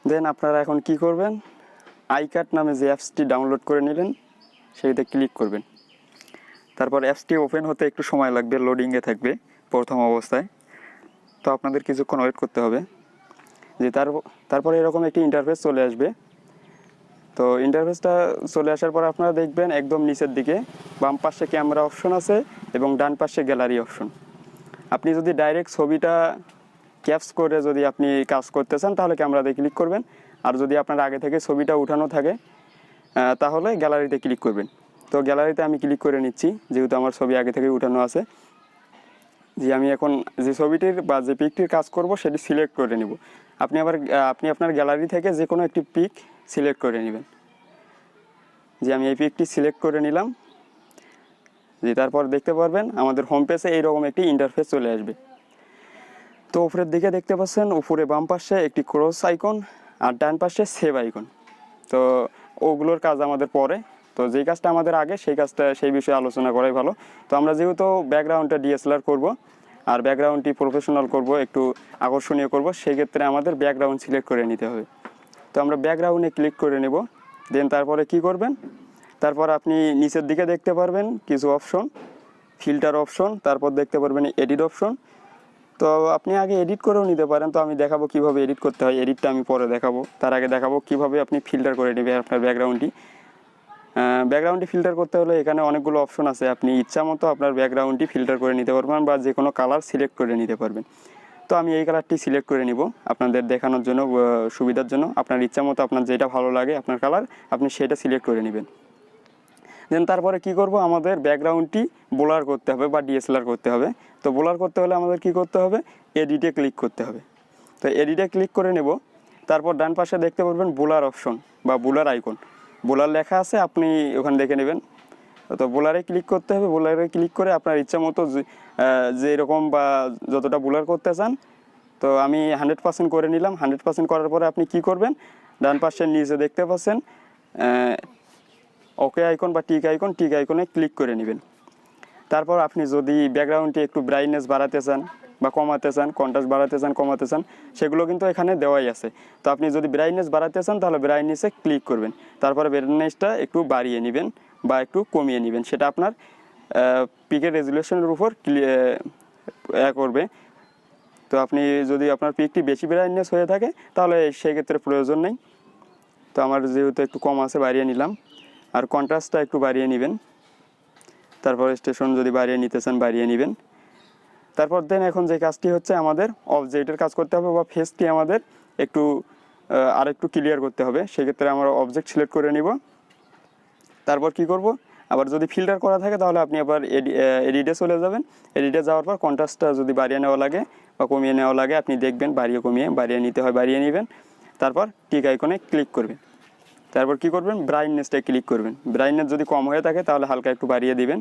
দেন আপনারা এখন কি করবেন, আইকাট নামে যে অ্যাপসটি ডাউনলোড করে নিলেন সেইতে ক্লিক করবেন। তারপর অ্যাপসটি ওপেন হতে একটু সময় লাগবে, লোডিংয়ে থাকবে প্রথম অবস্থায়, তো আপনাদের কিছুক্ষণ ওয়েট করতে হবে। যে তারপরে এরকম একটি ইন্টারফেস চলে আসবে। তো ইন্টারফেসটা চলে আসার পর আপনারা দেখবেন একদম নিচের দিকে বাম পাশে ক্যামেরা অপশন আছে এবং ডান পাশে গ্যালারি অপশন। আপনি যদি ডাইরেক্ট ছবিটা ক্যাপস করে যদি আপনি কাজ করতে চান তাহলে ক্যামেরাতে ক্লিক করবেন, আর যদি আপনার আগে থেকে ছবিটা উঠানো থাকে তাহলে গ্যালারিতে ক্লিক করবেন। তো গ্যালারিতে আমি ক্লিক করে নিচ্ছি, যেহেতু আমার ছবি আগে থেকে উঠানো আছে। যে আমি এখন যে ছবিটির বা যে পিকটির কাজ করব সেটি সিলেক্ট করে নেব। আপনি আপনার গ্যালারি থেকে যে কোনো একটি পিক সিলেক্ট করে নেবেন। যে আমি এই পিকটি সিলেক্ট করে নিলাম। যে তারপর দেখতে পারবেন আমাদের হোম পেজে এইরকম একটি ইন্টারফেস চলে আসবে। তো উপরের দিকে দেখতে পাচ্ছেন উপরে বাম পাশে একটি ক্রস আইকন আর ডান পাশে সেভ আইকন। তো ওগুলোর কাজ আমাদের পরে, তো যেই কাজটা আমাদের আগে সেই বিষয়ে আলোচনা করাই ভালো। তো আমরা যেহেতু ব্যাকগ্রাউন্ডটা ডিএসএলআর করব আর ব্যাকগ্রাউন্ডটি প্রফেশনাল করব, একটু আকর্ষণীয় করব, সেই ক্ষেত্রে আমাদের ব্যাকগ্রাউন্ড সিলেক্ট করে নিতে হবে। তো আমরা ব্যাকগ্রাউন্ডে ক্লিক করে নেব। দেন তারপরে কি করবেন, তারপর আপনি নিচের দিকে দেখতে পারবেন কিছু অপশন, ফিল্টার অপশন, তারপর দেখতে পারবেন এডিট অপশন। তো আপনি আগে এডিট করেও নিতে পারেন। তো আমি দেখাবো কিভাবে এডিট করতে হয়, এডিটটা আমি পরে দেখাবো। তার আগে দেখাবো কিভাবে আপনি ফিল্টার করে নেবেন আপনার ব্যাকগ্রাউন্ডটি ফিল্টার করতে হলে এখানে অনেকগুলো অপশন আছে। আপনি ইচ্ছা মতো আপনার ব্যাকগ্রাউন্ডটি ফিল্টার করে নিতে পারবেন বা যে কোনো কালার সিলেক্ট করে নিতে পারবেন। তো আমি এই কালারটি সিলেক্ট করে নিব আপনাদের দেখানোর জন্য, সুবিধার জন্য। আপনার ইচ্ছা মতো আপনার যেটা ভালো লাগে আপনার কালার, আপনি সেটা সিলেক্ট করে নেবেন। দেন তারপরে কি করব, আমাদের ব্যাকগ্রাউন্ডটি ব্লার করতে হবে বা ডিএসএলআর করতে হবে। তো ব্লার করতে হলে আমাদের কি করতে হবে, এডিটে ক্লিক করতে হবে। তো এডিটে ক্লিক করে নেব। তারপর ডান পাশে দেখতে পারবেন ব্লার অপশন বা ব্লার আইকন, ব্লার লেখা আছে, আপনি ওখানে দেখে নেবেন। তো ব্লারে ক্লিক করতে হবে। ব্লারে ক্লিক করে আপনার ইচ্ছা মতো যেরকম বা যতটা ব্লার করতে চান, তো আমি 100% করে নিলাম। 100% করার পরে আপনি কি করবেন, ডান পাশের নিচে দেখতে পাচ্ছেন ওকে আইকন বা টিক আইকনে ক্লিক করে নেবেন। তারপর আপনি যদি ব্যাকগ্রাউন্ডটি একটু ব্রাইটনেস বাড়াতে চান বা কমাতে চান, কন্ট্রাস্ট বাড়াতে চান, কমাতে চান, সেগুলো কিন্তু এখানে দেওয়াই আছে। তো আপনি যদি ব্রাইটনেস বাড়াতে চান তাহলে ব্রাইটনেসে ক্লিক করবেন। তারপরে ব্রাইটনেসটা একটু বাড়িয়ে নেবেন বা একটু কমিয়ে নেবেন, সেটা আপনার পিকের রেজুলেশনের উপর করবে। তো আপনি যদি আপনার পিকটি বেশি ব্রাইটনেস হয়ে থাকে তাহলে সেক্ষেত্রে প্রয়োজন নেই। তো আমার যেহেতু একটু কম আছে, বাড়িয়ে নিলাম। আর কন্ট্রাস্টটা একটু বাড়িয়ে নেবেন। তারপর স্টেশন যদি বাড়িয়ে নিতে চান বাড়িয়ে নেবেন। তারপর দেন এখন যে কাজটি হচ্ছে, আমাদের অবজেক্টের কাজ করতে হবে বা ফেসটি আমাদের একটু আরেকটু ক্লিয়ার করতে হবে। সেক্ষেত্রে আমরা অবজেক্ট সিলেক্ট করে নিব। তারপর কি করব, আবার যদি ফিল্টার করা থাকে তাহলে আপনি আবার এডিটে চলে যাবেন। এডিটে যাওয়ার পর কন্ট্রাস্টটা যদি বাড়িয়ে নেওয়া লাগে বা কমিয়ে নেওয়া লাগে আপনি দেখবেন, বাড়িয়ে নিতে হয় বাড়িয়ে নেবেন। তারপর টিক আইকনে ক্লিক করবেন। তারপর কি করবেন, ব্রাইটনেসটায় ক্লিক করবেন। ব্রাইটনেস যদি কম হয়ে থাকে তাহলে হালকা একটু বাড়িয়ে দিবেন।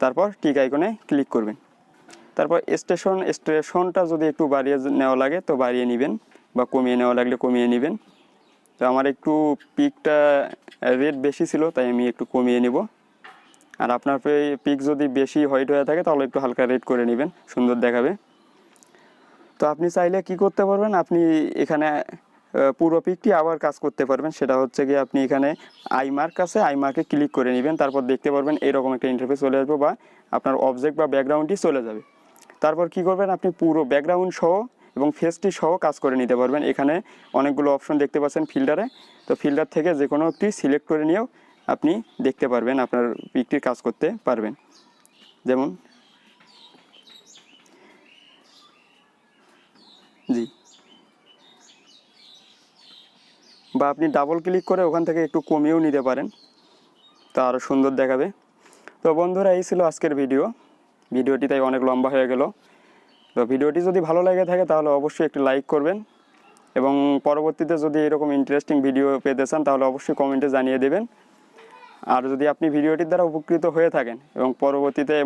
তারপর টিক আইকনে ক্লিক করবেন। তারপর স্টেশনটা যদি একটু বাড়িয়ে নেওয়া লাগে তো বাড়িয়ে নেবেন বা কমিয়ে নেওয়া লাগলে কমিয়ে নেবেন। তো আমার একটু পিকটা রেড বেশি ছিল তাই আমি একটু কমিয়ে নেব। আর আপনার পিক যদি বেশি হোয়াইট হয়ে থাকে তাহলে একটু হালকা রেড করে নেবেন, সুন্দর দেখাবে। তো আপনি চাইলে কি করতে পারবেন, আপনি এখানে পুরো পিকটি আবার কাজ করতে পারবেন। সেটা হচ্ছে কি, আপনি এখানে আইমার্ক আছে, আইমার্কে ক্লিক করে নেবেন। তারপর দেখতে পারবেন এরকম একটা ইন্টারফেস চলে আসবে বা আপনার অবজেক্ট বা ব্যাকগ্রাউন্ডটি চলে যাবে। তারপর কি করবেন, আপনি পুরো ব্যাকগ্রাউন্ড সহ এবং ফেসটি সহ কাজ করে নিতে পারবেন। এখানে অনেকগুলো অপশন দেখতে পাচ্ছেন ফিল্টারে। তো ফিল্টার থেকে যে কোনো একটি সিলেক্ট করে নিয়েও আপনি দেখতে পারবেন, আপনার পিকটির কাজ করতে পারবেন। যেমন জি, বা আপনি ডাবল ক্লিক করে ওখান থেকে একটু কমিয়েও নিতে পারেন, তা আরও সুন্দর দেখাবে। তো বন্ধুরা, এই ছিল আজকের ভিডিওটি তাই অনেক লম্বা হয়ে গেল। তো ভিডিওটি যদি ভালো লেগে থাকে তাহলে অবশ্যই একটি লাইক করবেন এবং পরবর্তীতে যদি এরকম ইন্টারেস্টিং ভিডিও পেতে চান তাহলে অবশ্যই কমেন্টে জানিয়ে দেবেন। আর যদি আপনি ভিডিওটির দ্বারা উপকৃত হয়ে থাকেন এবং পরবর্তীতে